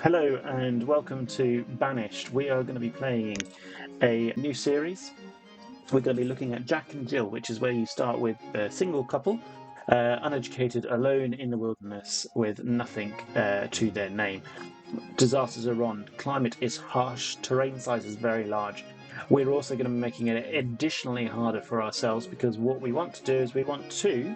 Hello and welcome to Banished. We are going to be playing a new series. We're going to be looking at Jack and Jill, which is where you start with a single couple, uneducated, alone in the wilderness with nothing to their name. Disasters are on, climate is harsh, terrain size is very large. We're also going to be making it additionally harder for ourselves because what we want to do is we want to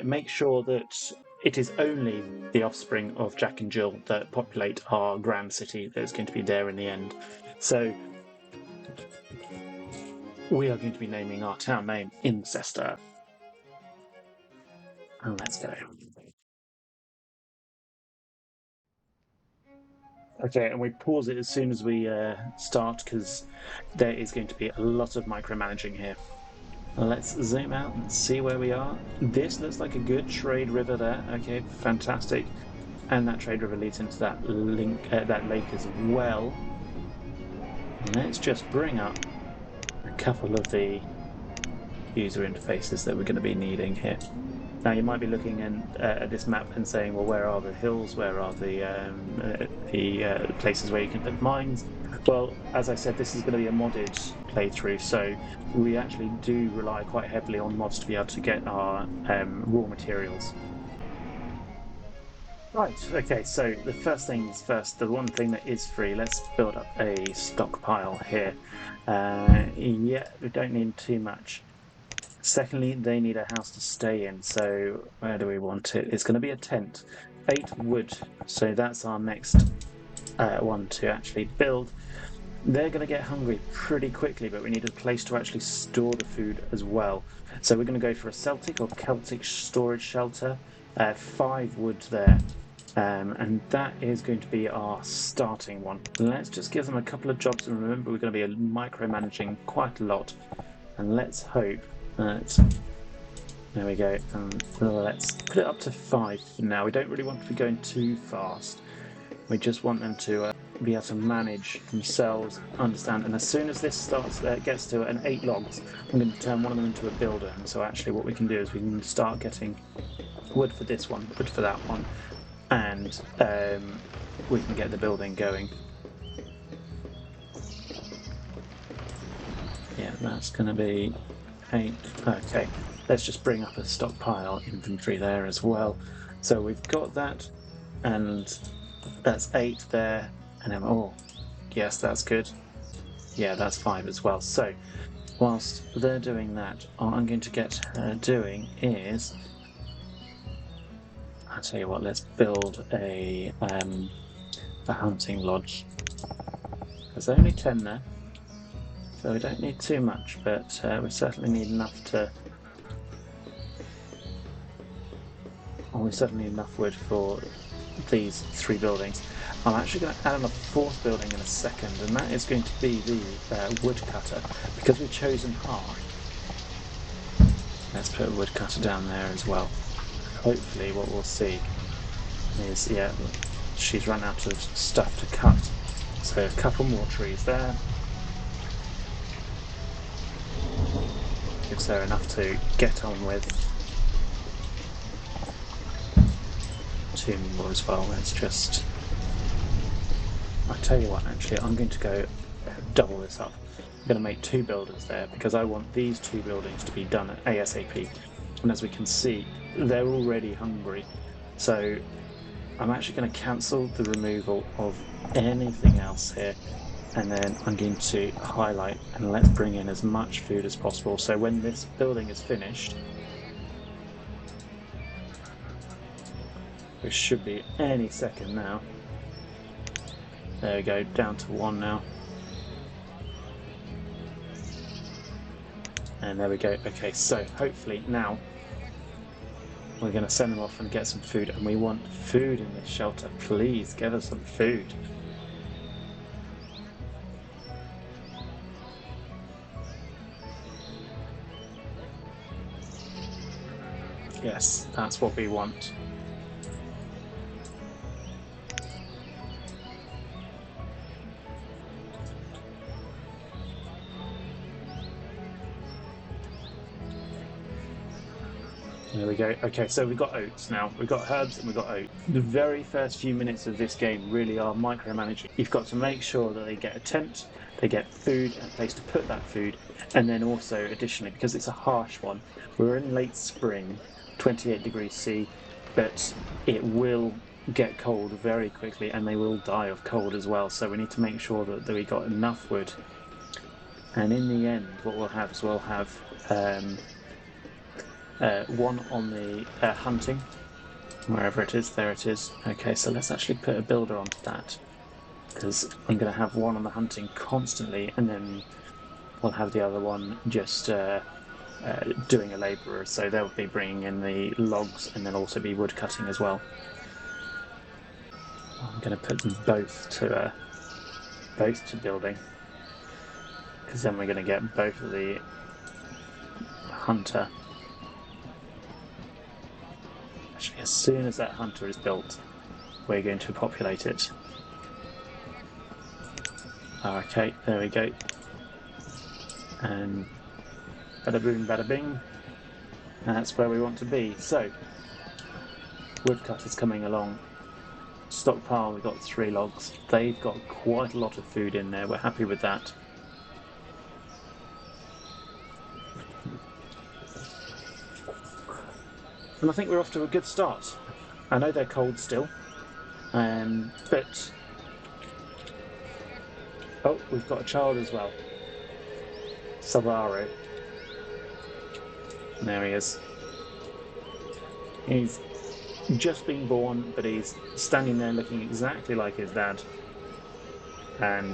make sure that it is only the offspring of Jack and Jill that populate our grand city that's going to be there in the end. So we are going to be naming our town name Incester. And let's go. Okay, and we pause it as soon as we start because there is going to be a lot of micromanaging here. Let's zoom out and see where we are. This looks like a good trade river there. Okay, fantastic. And that trade river leads into that lake as well. Let's just bring up a couple of the user interfaces that we're going to be needing here. Now you might be looking at this map and saying, well, where are the hills? Where are the places where you can put mines? Well, as I said, this is going to be a modded playthrough, so we actually do rely quite heavily on mods to be able to get our raw materials. Right, okay, so the first things first, the one thing that is free, let's build up a stockpile here. Yeah, we don't need too much. Secondly, they need a house to stay in, so where do we want it? It's going to be a tent. 8 wood, so that's our next one to actually build. They're going to get hungry pretty quickly, but we need a place to actually store the food as well. So we're going to go for a Celtic or Celtic storage shelter. 5 wood there. And that is going to be our starting one. Let's just give them a couple of jobs, and remember we're going to be micromanaging quite a lot. And let's hope that... There we go. Let's put it up to 5 for now. We don't really want to be going too fast. We just want them to be able to manage themselves, understand. And as soon as this gets to an 8 logs, I'm going to turn one of them into a builder. And so actually what we can do is we can start getting wood for this one, wood for that one, and we can get the building going. Yeah, that's going to be 8. Okay, let's just bring up a stockpile inventory there as well. So we've got that, and that's 8 there, and then, oh, yes, that's good. Yeah, that's 5 as well. So whilst they're doing that, what I'm going to get doing is, I'll tell you what, let's build a hunting lodge. There's only 10 there, so we don't need too much, but we certainly need enough to... Well, we certainly need enough wood for these 3 buildings. I'm actually going to add on a 4th building in a second, and that is going to be the woodcutter. Because we've chosen hearth, let's put a woodcutter down there as well. Hopefully what we'll see is, yeah, she's run out of stuff to cut. So a couple more trees there. Gives her enough to get on with. 2 more as well. Let's just... I tell you what, actually, I'm going to go double this up. I'm going to make 2 builders there because I want these 2 buildings to be done at ASAP. And as we can see, they're already hungry. So I'm actually going to cancel the removal of anything else here. And then I'm going to highlight and let's bring in as much food as possible. So when this building is finished, which should be any second now. There we go, down to 1 now. And there we go. Okay, so hopefully now we're going to send them off and get some food. And we want food in this shelter. Please give us some food. Yes, that's what we want. There we go. Okay, so we've got oats now. We've got herbs and we've got oats. The very first few minutes of this game really are micromanaging. You've got to make sure that they get a tent, they get food and a place to put that food, and then also additionally, because it's a harsh one, we're in late spring, 28 degrees C, but it will get cold very quickly and they will die of cold as well. So we need to make sure that we got enough wood. And in the end, what we'll have is we'll have one on the hunting, wherever it is, there it is. Okay, so let's actually put a builder onto that, because I'm going to have one on the hunting constantly, and then we'll have the other one just doing a labourer, so they'll be bringing in the logs and then also be wood cutting as well. I'm going to put them both to building, because then we're going to get both of the hunter. Actually, as soon as that hunter is built, we're going to populate it. Okay, there we go. And bada boom, bada bing. That's where we want to be. So, woodcutters coming along. Stockpile, we've got 3 logs. They've got quite a lot of food in there. We're happy with that. And I think we're off to a good start. I know they're cold still, but... Oh, we've got a child as well. Savaro. There he is. He's just been born, but he's standing there looking exactly like his dad. And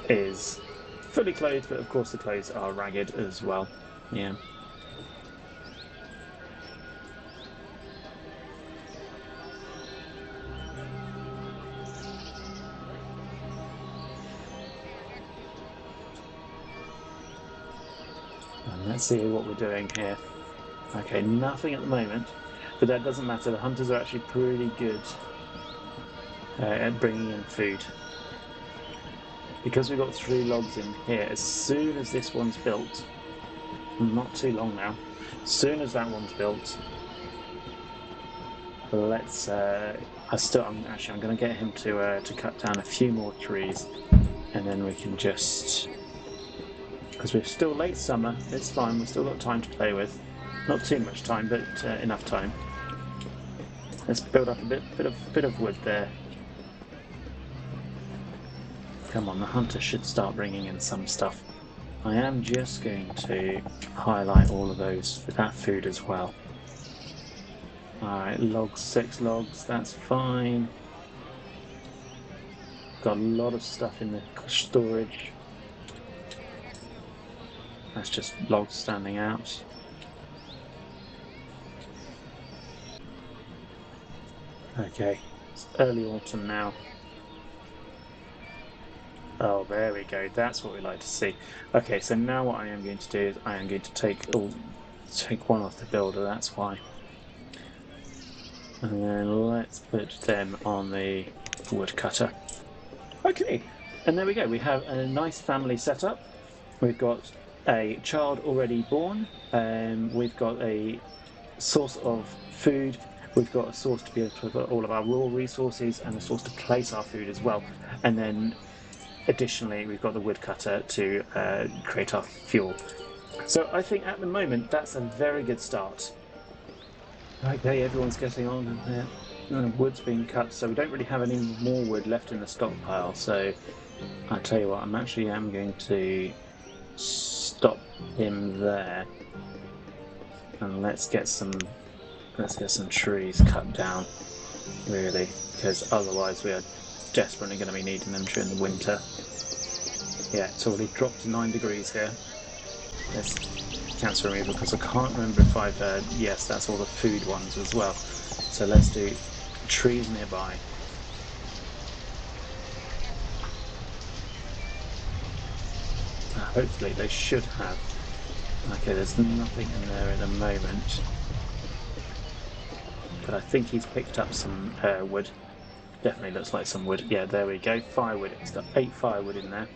is fully clothed, but of course the clothes are ragged as well. Yeah. And let's see what we're doing here. Okay, nothing at the moment, but that doesn't matter. The hunters are actually pretty good at bringing in food. Because we've got 3 logs in here, as soon as this one's built, not too long now, as soon as that one's built, let's... I'm going to get him to cut down a few more trees, and then we can just... Because we're still late summer, it's fine, we've still got time to play with. Not too much time, but enough time. Let's build up a bit of wood there. Come on, the hunter should start bringing in some stuff. I am just going to highlight all of those with that food as well. Alright, logs, 6 logs, that's fine. Got a lot of stuff in the storage. That's just logs standing out. Okay, it's early autumn now. Oh, there we go. That's what we like to see. Okay, so now what I am going to do is I am going to take one off the builder, that's why. And then let's put them on the woodcutter. Okay, and there we go. We have a nice family setup. We've got a child already born. We've got a source of food. We've got a source to be able to put all of our raw resources and a source to place our food as well. And then additionally, we've got the woodcutter to create our fuel. So I think at the moment, that's a very good start. Okay, everyone's getting on and wood's being cut, so we don't really have any more wood left in the stockpile. So I tell you what, I'm going to stop him there, and let's get some trees cut down, really, because otherwise we are desperately going to be needing them during the winter. Yeah, it's already dropped to 9 degrees here. Let's cancer removal, because I can't remember if I've yes, that's all the food ones as well. So let's do trees nearby. Hopefully they should have. Okay, there's nothing in there at the moment, but I think he's picked up some wood. Definitely looks like some wood. Yeah, there we go. Firewood. It's got 8 firewood in there.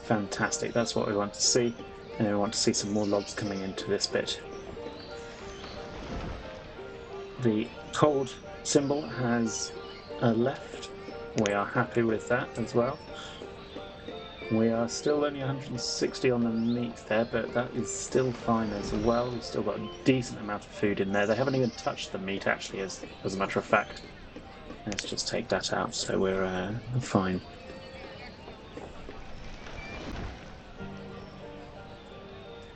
Fantastic. That's what we want to see. And we want to see some more logs coming into this bit. The cold symbol has left. We are happy with that as well. We are still only 160 on the meat there, but that is still fine as well. We've still got a decent amount of food in there. They haven't even touched the meat, actually, as a matter of fact. Let's just take that out, so we're fine.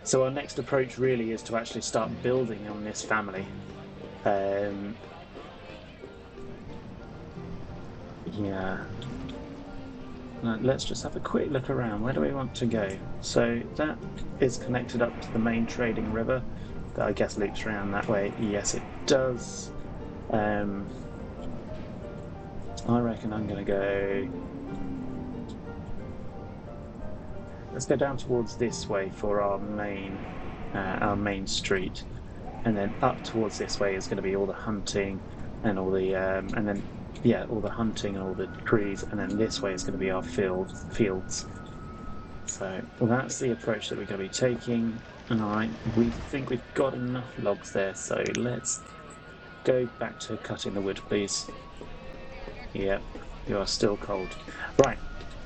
So our next approach really is to actually start building on this family. Yeah. Let's just have a quick look around. Where do we want to go? So that is connected up to the main trading river that I guess loops around that way. Yes, it does. I reckon I'm going to go... Let's go down towards this way for our main street. And then up towards this way is going to be all the hunting and all the... and then, yeah, all the hunting and all the trees. And then this way is going to be our fields. So that's the approach that we're going to be taking. All right, we think we've got enough logs there, so let's go back to cutting the wood, please. Yep, you are still cold. Right,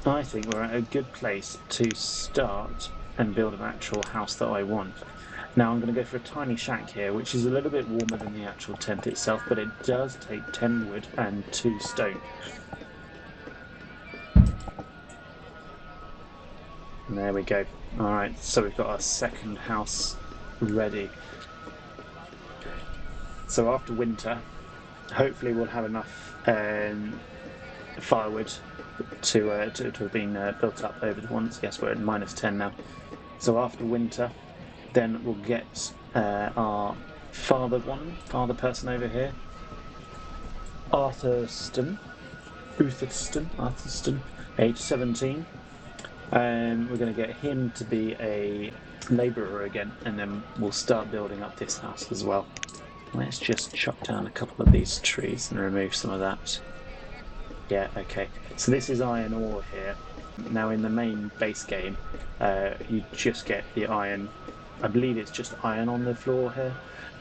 I think we're at a good place to start and build an actual house that I want. Now I'm going to go for a tiny shack here, which is a little bit warmer than the actual tent itself, but it does take 10 wood and 2 stone. And there we go. All right, so we've got our second house ready. So after winter, hopefully we'll have enough firewood to have been built up over the ones. Yes, we're at -10 now. So after winter, then we'll get our father person over here, Arthurston, age 17. We're going to get him to be a labourer again, and then we'll start building up this house as well. Let's just chop down a couple of these trees and remove some of that. Yeah, okay. So this is iron ore here. Now in the main base game, you just get the iron. I believe it's just iron on the floor here.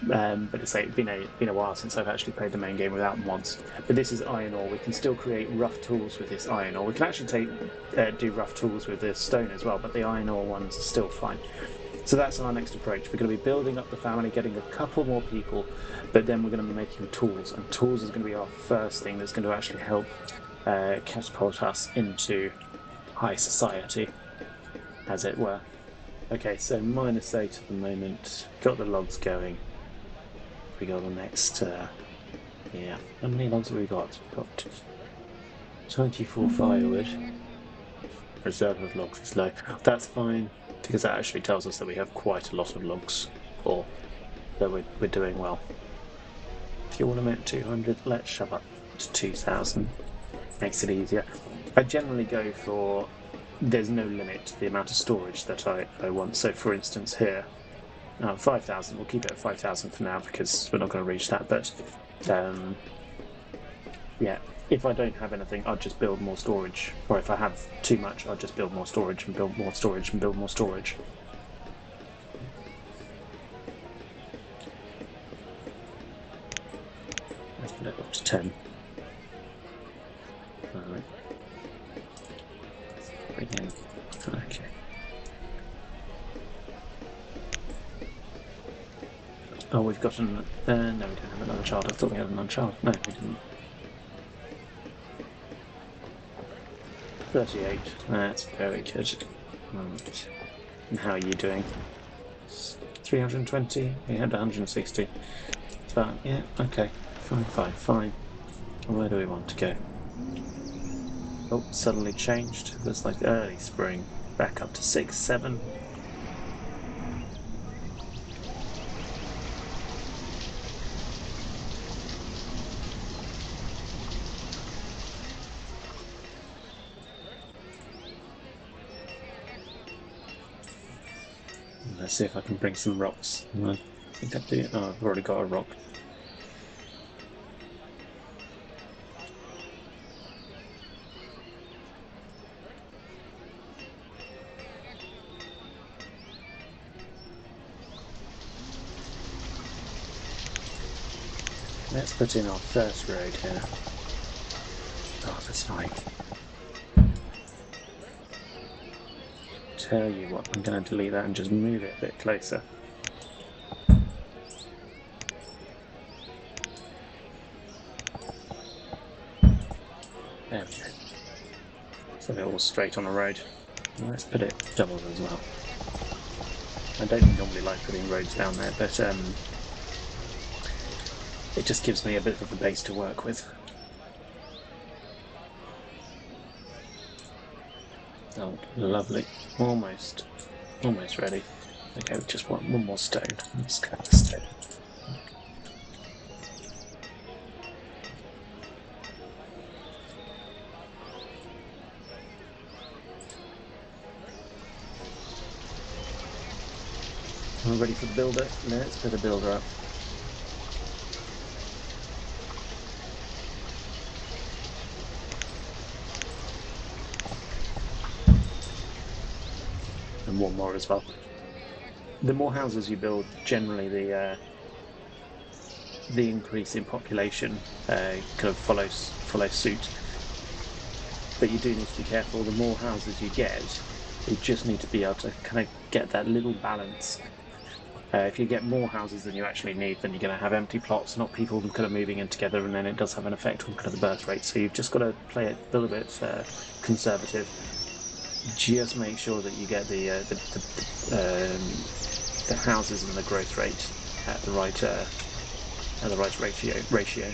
But it's been a while since I've actually played the main game without mods. But this is iron ore. We can still create rough tools with this iron ore. We can actually do rough tools with this stone as well, but the iron ore ones are still fine. So that's our next approach. We're going to be building up the family, getting a couple more people, but then we're going to be making tools. And tools is going to be our first thing that's going to actually help catapult us into high society, as it were. Okay, so -8 at the moment. Got the logs going. We got the next... yeah. How many logs have we got? We've got 24 firewood. Reserve of logs is low. That's fine, because that actually tells us that we have quite a lot of logs, or that we're doing well. Fuel limit 200. Let's shove up to 2,000. Makes it easier. I generally go for... There's no limit to the amount of storage that I want. So, for instance, here, 5,000. We'll keep it at 5,000 for now because we're not going to reach that. But yeah, if I don't have anything, I'll just build more storage. Or if I have too much, I'll just build more storage and build more storage and build more storage. Let's put it up to 10. Right. Bring in. Okay. Oh, we've got an... no, we don't have another child. I thought we had another child. No, we didn't. 38. That's very good. Right. And how are you doing? 320? We had 160. But, yeah, okay. Fine. Where do we want to go? Oh, suddenly changed. It was like early spring. Back up to 6, 7. Let's see if I can bring some rocks. I think I do. Oh, I've already got a rock. Let's put in our first road here. Oh, that's fine. Tell you what, I'm going to delete that and just move it a bit closer. There we go. So they're all straight on the road. And let's put it double as well. I don't normally like putting roads down there, but it just gives me a bit of a base to work with. Oh, lovely. Almost ready. Okay, we just want one more stone. Let's cut the stone. We're ready for the builder. Let's put a builder up. And one more as well. The more houses you build, generally the increase in population kind of follows suit. But you do need to be careful. The more houses you get, you just need to be able to kind of get that little balance. If you get more houses than you actually need, then you're going to have empty plots, not people kind of moving in together, and then it does have an effect on kind of the birth rate. So you've just got to play it a little bit conservative. Just make sure that you get the houses and the growth rate at the right ratio.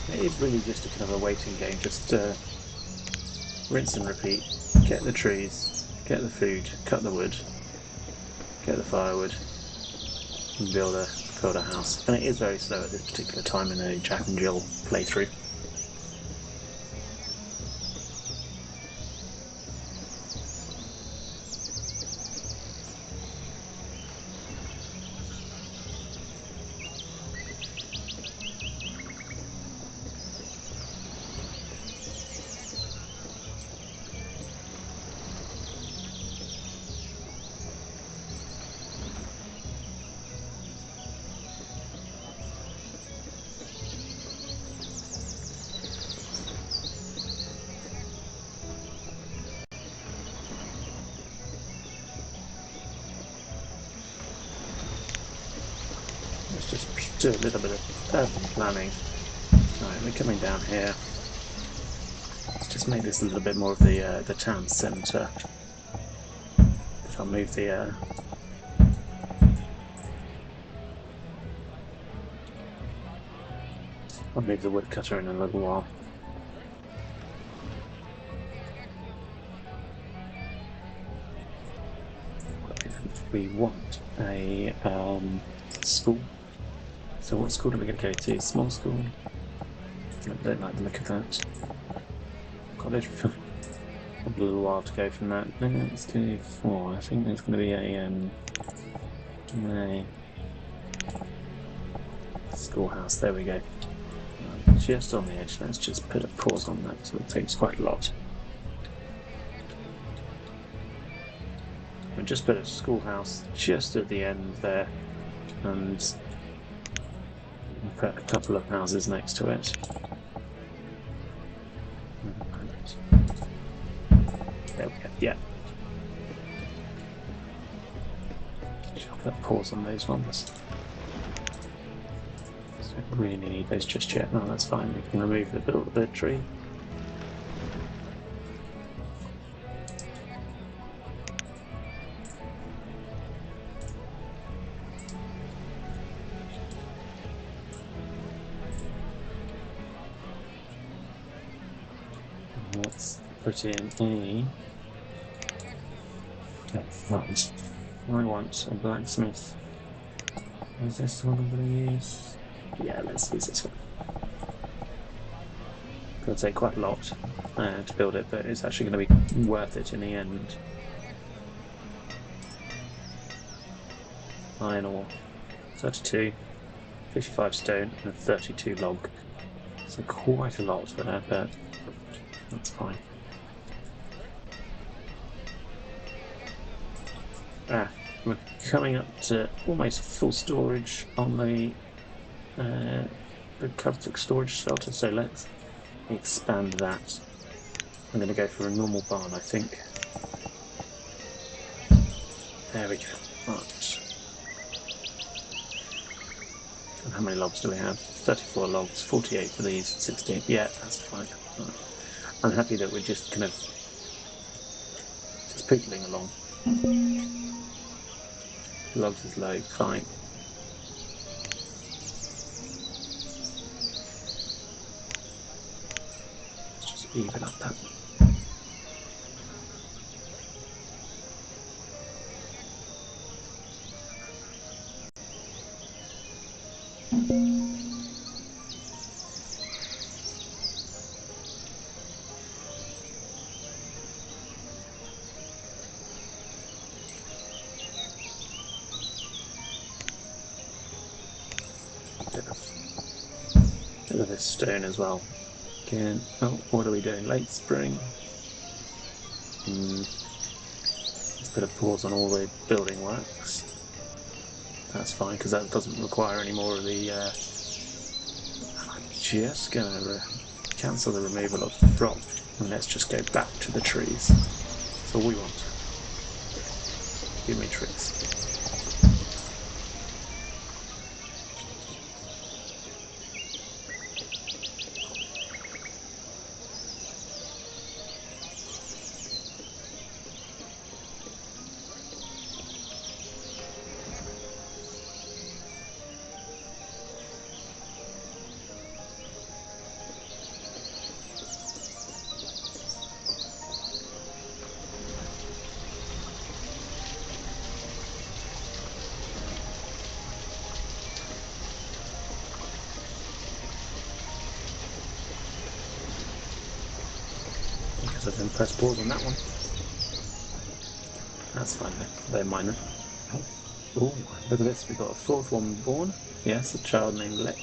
It is really just a kind of a waiting game, just rinse and repeat. Get the trees, get the food, cut the wood, get the firewood, and build a house. And it is very slow at this particular time in a Jack and Jill playthrough. Let's just do a little bit of urban planning. Right, we're coming down here. Let's just make this a little bit more of the town centre. If I move I'll move the woodcutter in a little while. We want a school. So what school are we going to go to? Small school? I don't like the look of that. College. A little while to go from that. Let's do 4. I think there's going to be a schoolhouse. There we go. Just on the edge. Let's just put a pause on that. So it takes quite a lot. And just put a schoolhouse just at the end there, and put a couple of houses next to it. There we go. Yeah. I'll put pause on those ones. So I don't really need those just yet. No, that's fine. We can remove the tree. Let's put in a. Right. I want a blacksmith. Is this the one I'm going to use? Yeah, let's use this one. It'll take quite a lot to build it, but it's actually going to be worth it in the end. Iron ore, 32, 55 stone, and 32 log. So quite a lot there, but that's fine. We're coming up to almost full storage on the Celtic storage shelter, so let's expand that. I'm going to go for a normal barn, I think. There we go. Right. And how many logs do we have? 34 logs, 48 for these, 16. Yeah, that's fine. Right. I'm happy that we're just kind of just pootling along. Logs is low, fine. Let's just even up that. Bit of this stone as well. Again, oh, what are we doing? Late spring. Let's put a pause on all the building works. That's fine because that doesn't require any more of the. I'm just gonna cancel the removal of the rock and let's just go back to the trees. That's all we want. Give me trees. I guess I didn't press pause on that one. That's fine then. They're minor. Oh, look at this. We've got a fourth one born. Yes, a child named Let.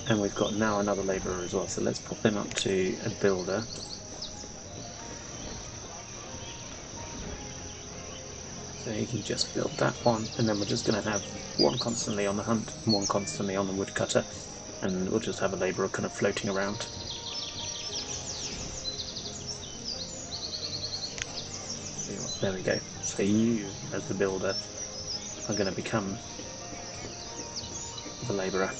And we've got now another labourer as well. So let's pop him up to a builder. So he can just build that one. And then we're just going to have one constantly on the hunt and one constantly on the woodcutter. And we'll just have a labourer kind of floating around. There we go. So you, as the builder, are going to become the labourer.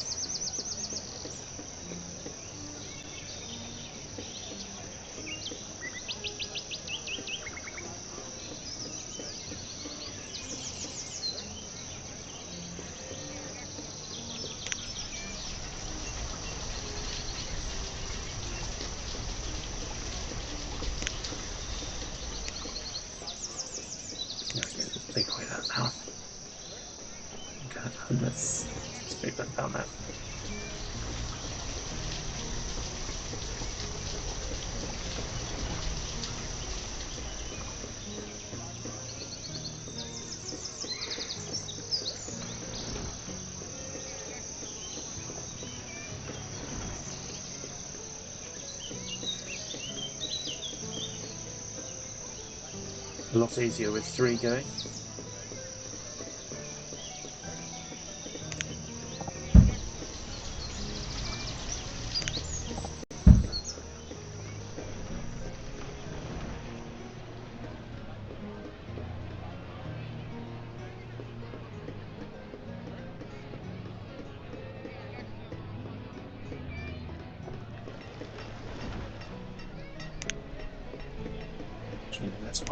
Take away that now. Okay, let's move that down there. A lot easier with 3 going.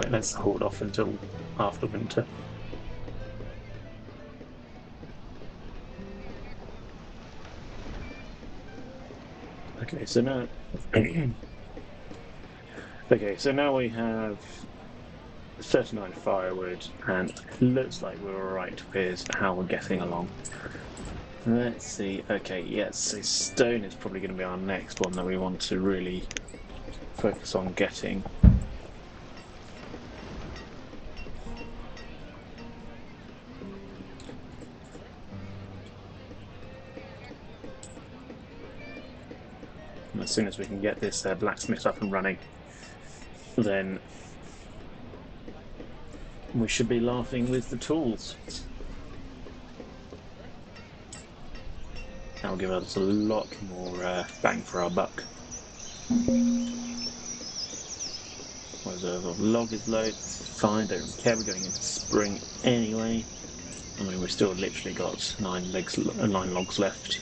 Let's hold off until after winter. Okay, so now Okay, so now we have 39 firewood, and it looks like we're alright with how we're getting along. Let's see. Okay, yes, so stone is probably going to be our next one that we want to really focus on getting. And as soon as we can get this blacksmith up and running, then we should be laughing with the tools. That'll give us a lot more bang for our buck. Reserve of log is low, it's fine, don't really care, we're going into spring anyway. I mean, we've still literally got 9 logs left.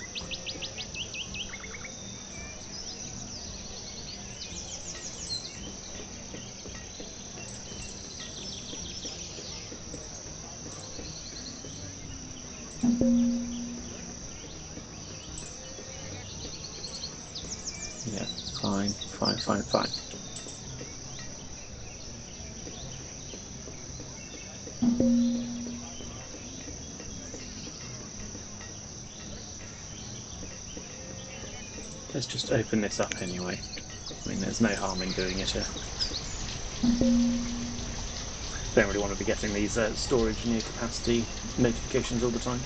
Yeah, fine. Let's just open this up anyway. I mean, there's no harm in doing it. Don't really want to be getting these storage near capacity notifications all the time.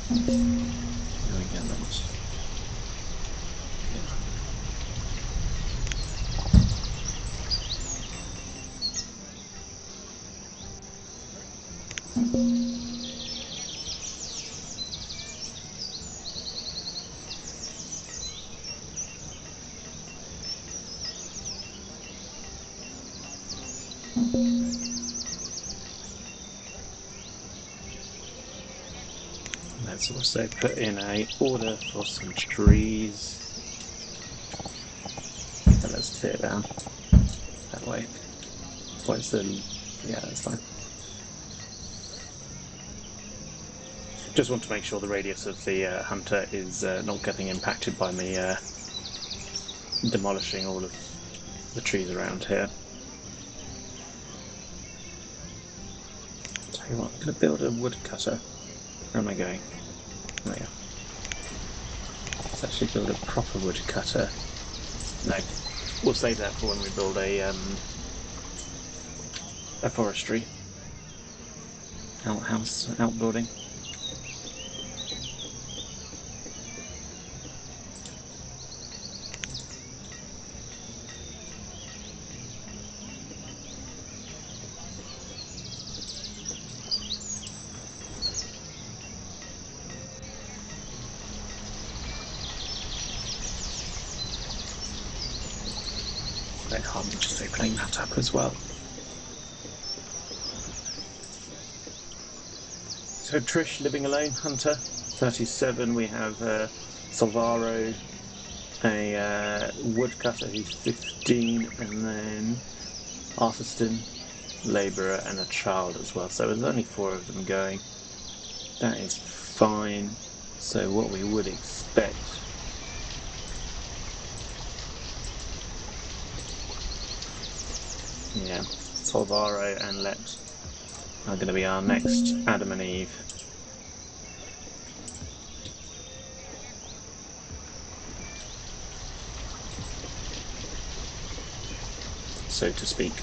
There we go, that. Let's also put in a order for some trees. And let's tear down that way. What's the... Yeah, that's fine. Just want to make sure the radius of the hunter is not getting impacted by me demolishing all of the trees around here. Tell you what, I'm going to build a woodcutter. Where am I going? There we go. Let's actually build a proper woodcutter. No, we'll save that for when we build a forestry outbuilding. I'm just opening that up as well. So Trish living alone, hunter, 37. We have Salvaro, a woodcutter who's 15, and then Arthurton, labourer, and a child as well. So there's only 4 of them going. That is fine. So what we would expect. Yeah, Salvaro and Let are going to be our next Adam and Eve. So to speak.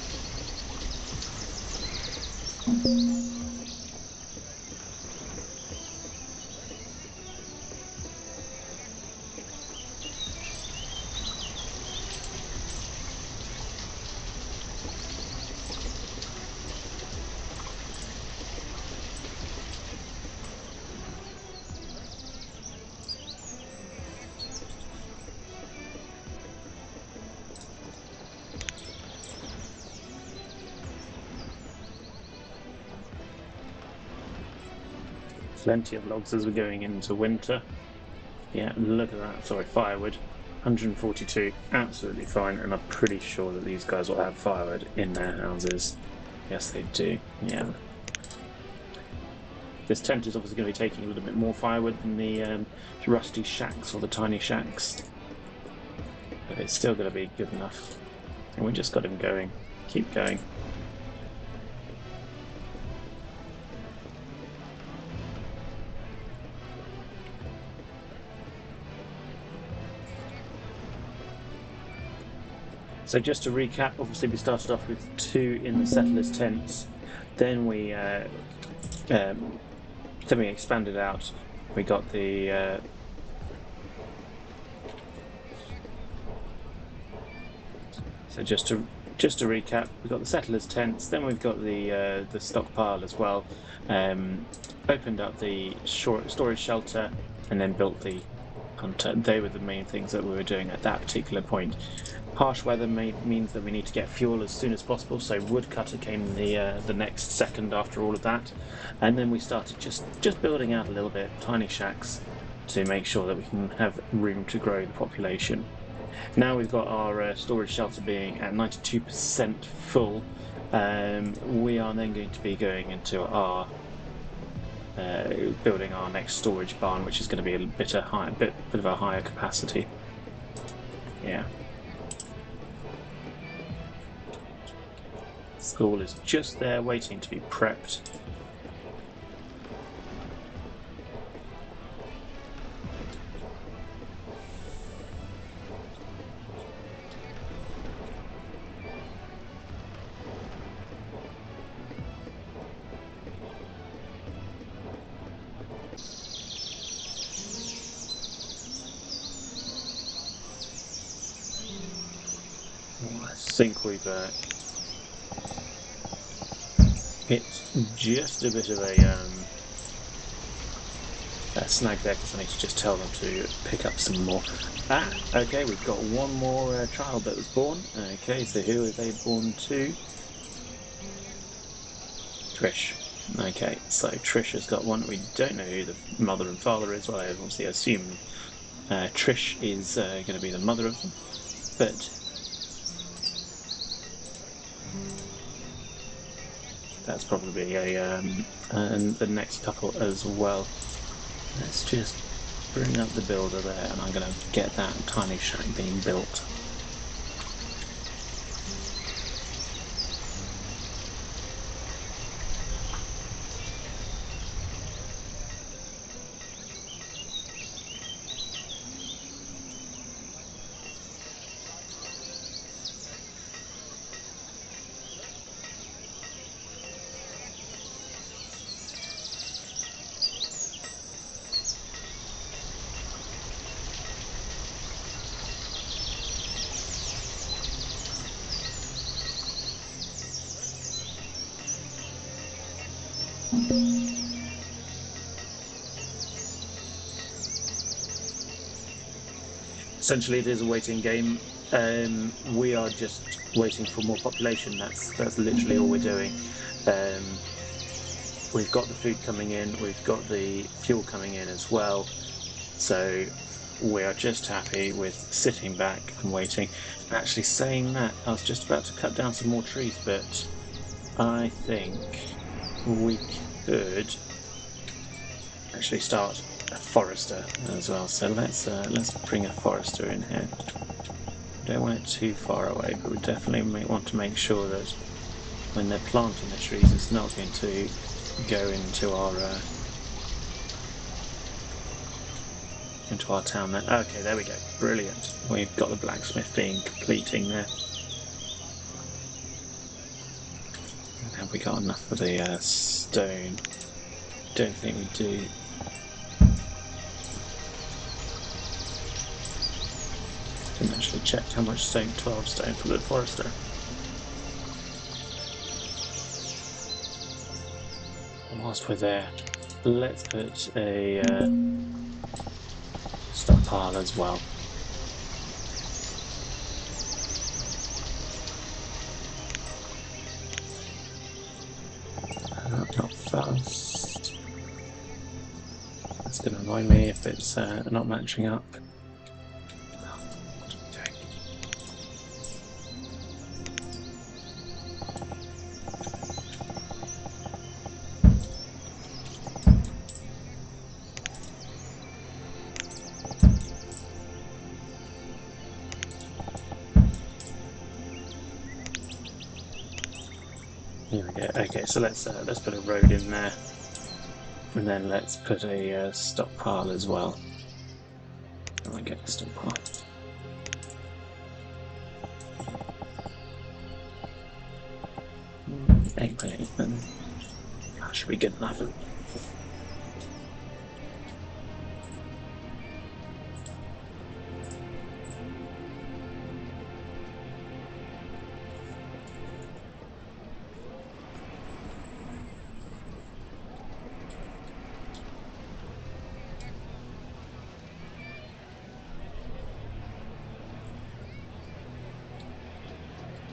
Plenty of logs as we're going into winter. Yeah, look at that. Sorry, firewood. 142. Absolutely fine. And I'm pretty sure that these guys will have firewood in their houses. Yes, they do. Yeah. This tent is obviously going to be taking a little bit more firewood than the rusty shacks or the tiny shacks, but it's still going to be good enough. And we just got him going. Keep going. So just to recap, obviously we started off with 2 in the settlers' tents, then we expanded out. We got the so just to recap, we've got the settlers' tents, then we've got the stockpile as well. Opened up the storage shelter, and then built the hunter. They were the main things that we were doing at that particular point. Harsh weather means that we need to get fuel as soon as possible, so woodcutter came the next second after all of that, and then we started just building out a little bit, tiny shacks, to make sure that we can have room to grow the population. Now we've got our storage shelter being at 92% full. We are then going to be going into our building our next storage barn, which is going to be a bit of a higher capacity. Yeah. School is just there waiting to be prepped. I think we've hit just a bit of a snag there, because I need to just tell them to pick up some more. Okay, we've got one more child that was born. Okay, so who are they born to? Trish. Okay, so Trish has got one. We don't know who the mother and father is. Well, I obviously assume Trish is going to be the mother of them, but that's probably and the next couple as well. Let's just bring up the builder there, and I'm going to get that tiny shack being built. Essentially, it is a waiting game. We are just waiting for more population. That's literally all we're doing. We've got the food coming in, we've got the fuel coming in as well. So we are just happy with sitting back and waiting. And actually, saying that, I was just about to cut down some more trees, but I think we could actually start a forester as well. So let's bring a forester in here. We don't want it too far away, but we definitely want to make sure that when they're planting the trees, it's not going to go into our town there. Okay, there we go. Brilliant. We've got the blacksmith completing there. Have we got enough of the stone? Don't think we do. Didn't actually check how much stone. 12 stone for the forester. Whilst we're there, let's put a stockpile as well. Not fast. That's going to annoy me if it's not matching up. Here we go. Okay, so let's put a road in there, and then let's put a stockpile as well. Oh, I get a stockpile. Egg plate, then that should be good enough.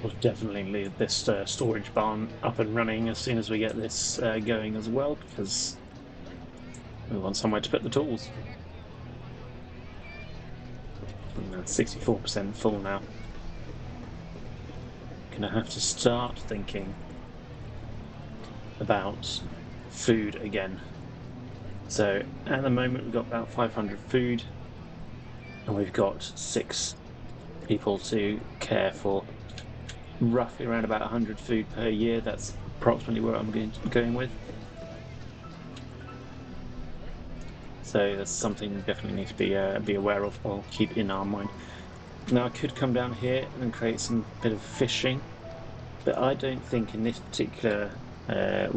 We'll definitely leave this storage barn up and running as soon as we get this going as well, because we want somewhere to put the tools. 64% full now. Gonna have to start thinking about food again. So at the moment we've got about 500 food, and we've got 6 people to care for. Roughly around about 100 food per year. That's approximately where I'm going with. So that's something we definitely need to be aware of or keep in our mind. Now I could come down here and create some bit of fishing, but I don't think in this particular, I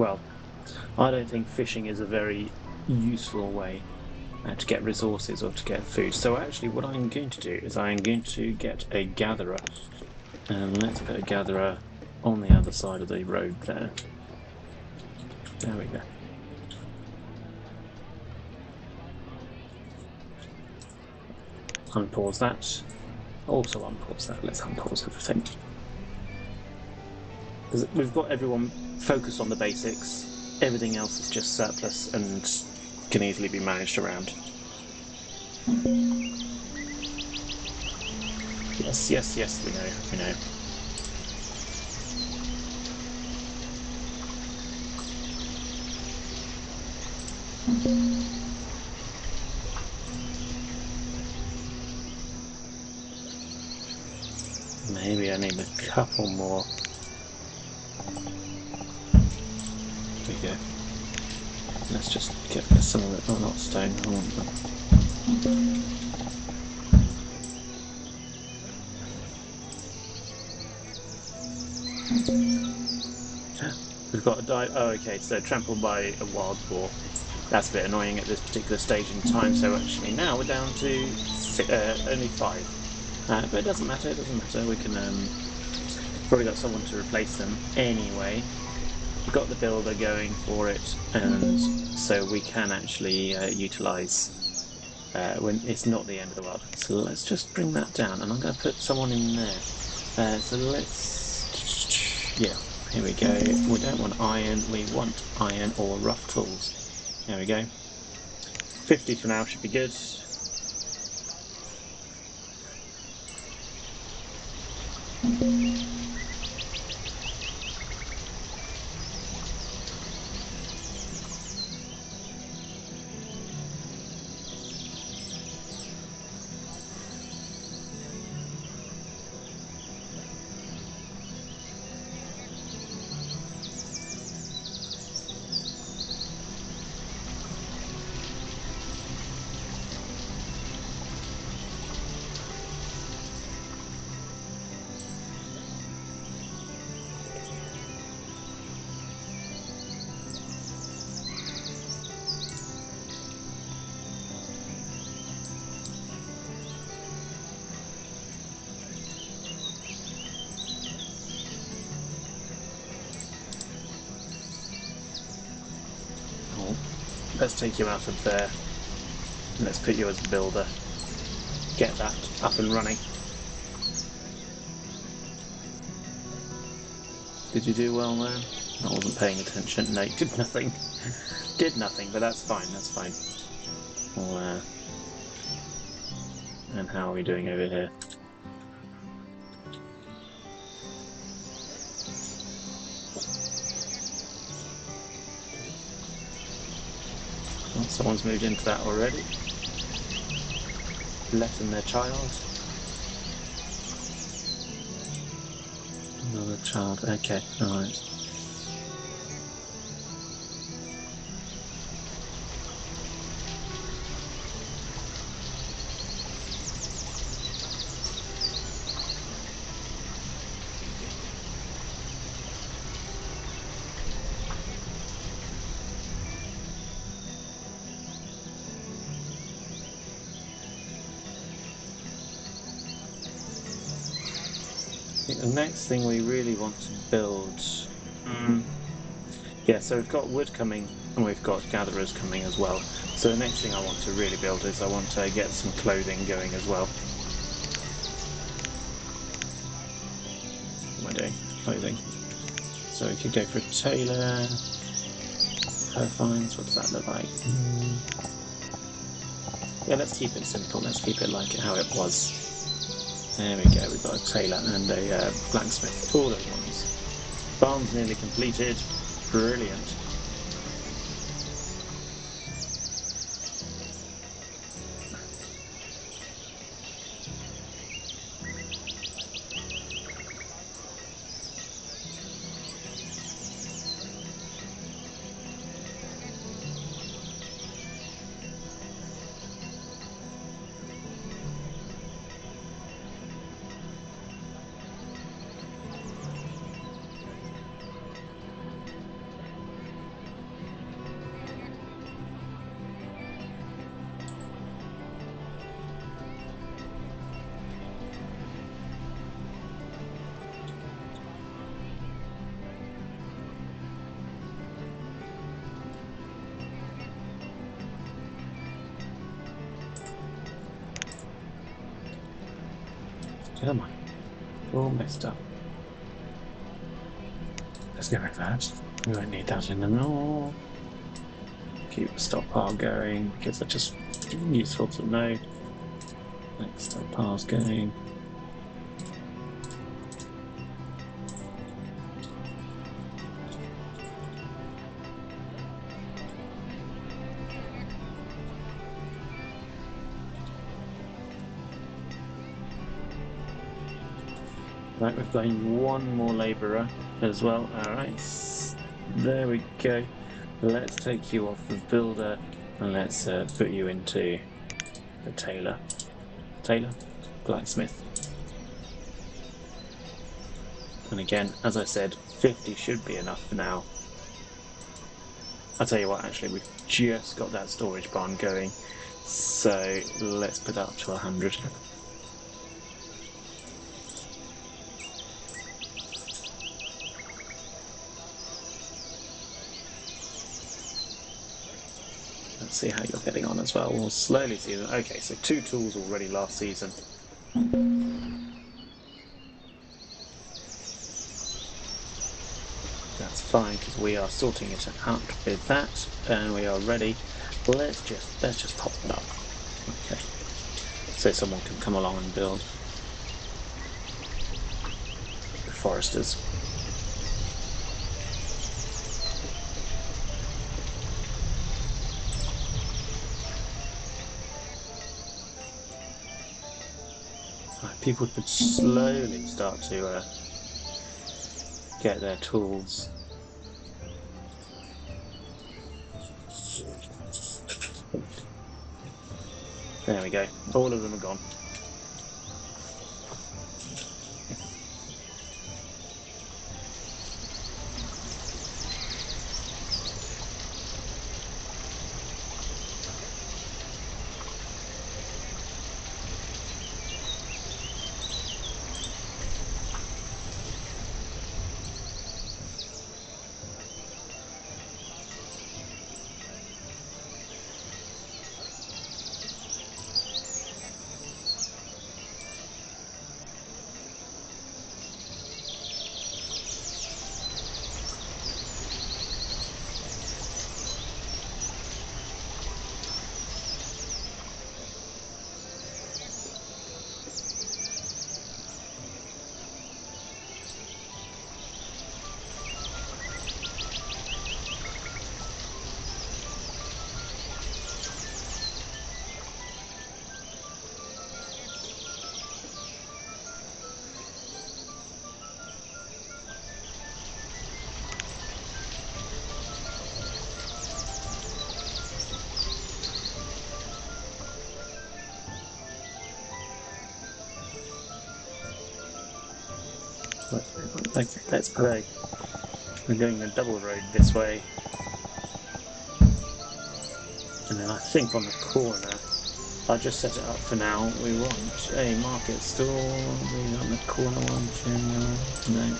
don't think fishing is a very useful way to get resources or to get food. So actually, what I'm going to do is I'm going to get a gatherer, and let's put a gatherer on the other side of the road there. There we go. Unpause that. Also unpause that. Let's unpause everything. Because we've got everyone focused on the basics. Everything else is just surplus and can easily be managed around. Yes, yes, yes, we know, we know. Maybe I need a couple more. There we go. Let's just get some of it. Oh, not stone. I want them. We've got a die. Oh, okay. So trampled by a wild boar. That's a bit annoying at this particular stage in time. So actually now we're down to only 5. But it doesn't matter. It doesn't matter. We can probably got someone to replace them anyway. We've got the builder going for it, and so we can actually utilize when it's not the end of the world. So let's just bring that down, and I'm going to put someone in there. So let's, yeah, here we go. We don't want iron, we want iron or rough tools. There we go. 50 for now should be good. Oh, let's take you out of there. Let's put you as a builder. Get that up and running. Did you do well there? I wasn't paying attention. No, did nothing. Did nothing, but that's fine. That's fine. Well, and how are we doing over here? Well, someone's moved into that already. Letting their child. Another child. Okay, all right. the next thing we really want to build. Yeah, so we've got wood coming and we've got gatherers coming as well. So the next thing I want to really build is I want to get some clothing going as well. What am I doing? Clothing. So we could go for a tailor. Fur finds, what does that look like? Yeah, let's keep it simple. Let's keep it like how it was. There we go. We've got a tailor and a blacksmith. All those ones. Barn's nearly completed. Brilliant. Come on. All messed up. Let's get rid of that. We won't need that anymore. Keep the stockpile going because they're just useful to know. Next stockpile's going. Right, we've got one more labourer as well. All right, there we go. Let's take you off the builder and let's put you into the tailor. Tailor, blacksmith. And again, as I said, 50 should be enough for now. I'll tell you what, actually, we've just got that storage barn going. So let's put that up to 100. Let's see how you're getting on as well. We'll slowly see them. Okay, so 2 tools already last season. That's fine because we are sorting it out with that, and we are ready. Let's just pop it up. Okay, so someone can come along and build. The foresters. Right, people could slowly start to get their tools. There we go. All of them are gone. Okay, let's play. We're going a double road this way. And then I think on the corner, I'll just set it up for now. We want a market stall. We want the corner one, general. No,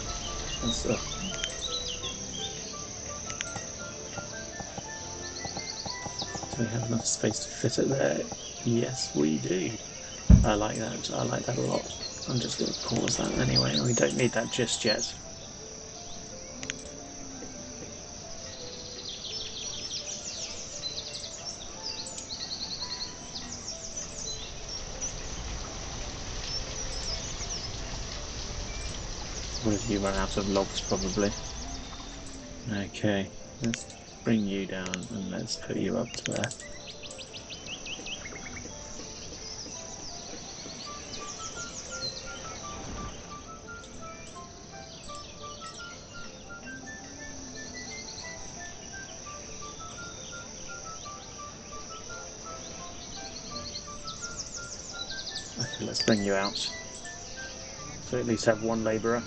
that's do we have enough space to fit it there? Yes, we do. I like that. I like that a lot. I'm just going to pause that anyway. We don't need that just yet. What have you run out of logs, probably? Okay, let's bring you down and let's put you up to there. Okay, let's bring you out. So at least have one labourer.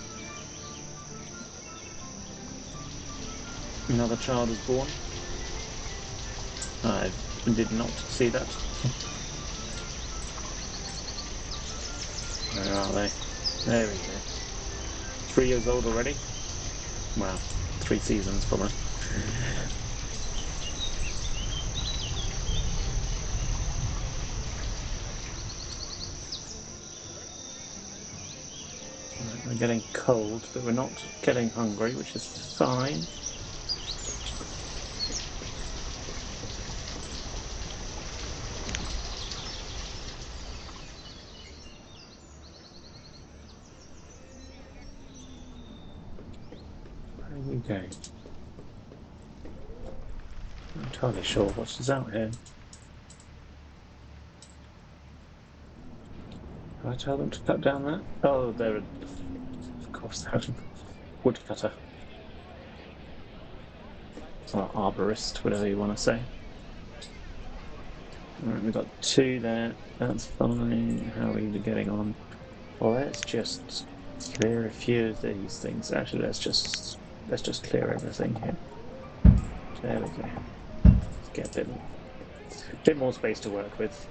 Another child is born. I did not see that. Where are they? There we go. 3 years old already? Wow, 3 seasons probably. Right, we're getting cold, but we're not getting hungry, which is fine. Where are you going? I'm not entirely sure what is out here. Do I tell them to cut down that? Oh, they're, of course, they're a woodcutter. Or arborist, whatever you want to say. Alright, we've got 2 there. That's fine. How are we getting on? Well, let's just clear a few of these things. Actually, let's just clear everything here. There we go. Let's get a bit more space to work with.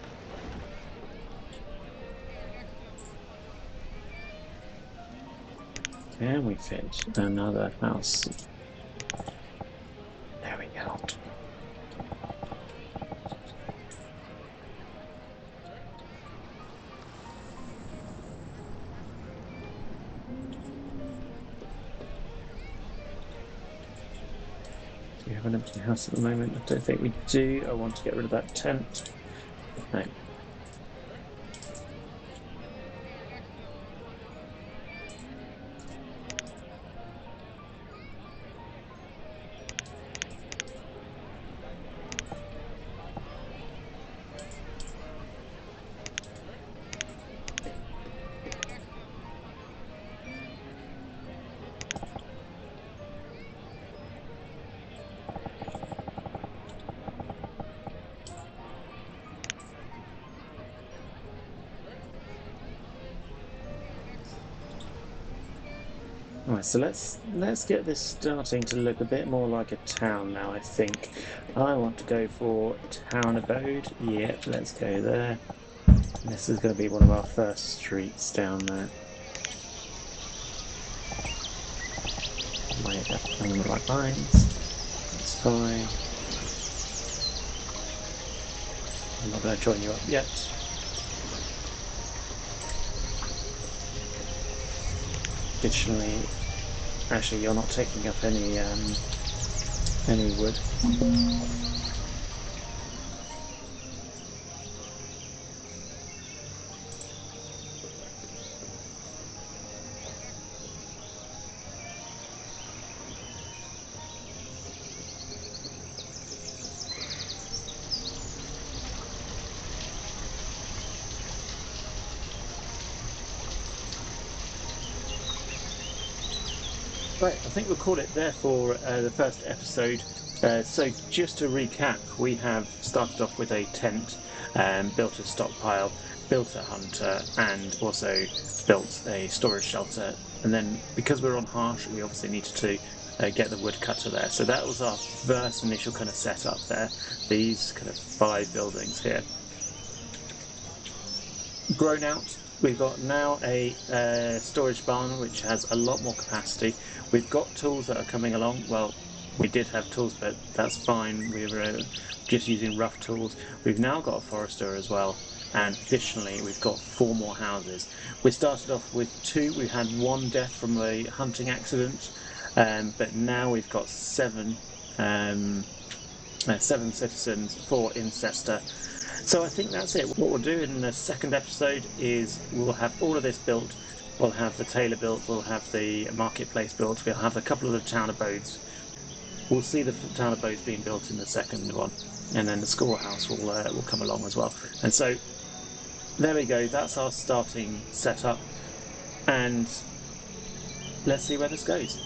Can we fit another house? There we go. Do we have an empty house at the moment? I don't think we do. I want to get rid of that tent. No. All right, so let's get this starting to look a bit more like a town now, I think. I want to go for town abode. Yep, let's go there. This is going to be one of our first streets down there. Lay that along the right lines. That's fine. I'm not going to join you up yet. Additionally, actually, you're not taking up any wood. Right, I think we'll call it there for the first episode. So just to recap, we have started off with a tent, built a stockpile, built a hunter, and also built a storage shelter. And then because we're on harsh, we obviously needed to get the woodcutter there. So that was our first initial kind of setup there. These kind of 5 buildings here. grown out. We've got now a storage barn which has a lot more capacity. We've got tools that are coming along. Well, we did have tools, but that's fine. We were just using rough tools. We've now got a forester as well. And additionally, we've got 4 more houses. We started off with 2. We had 1 death from a hunting accident, but now we've got 7, 7 citizens, 4 incester. So I think that's it. What we'll do in the second episode is we'll have all of this built. We'll have the tailor built. We'll have the marketplace built. We'll have a couple of the town abodes. We'll see the town abodes being built in the second one, and then the schoolhouse will come along as well. And so there we go. That's our starting setup, and let's see where this goes.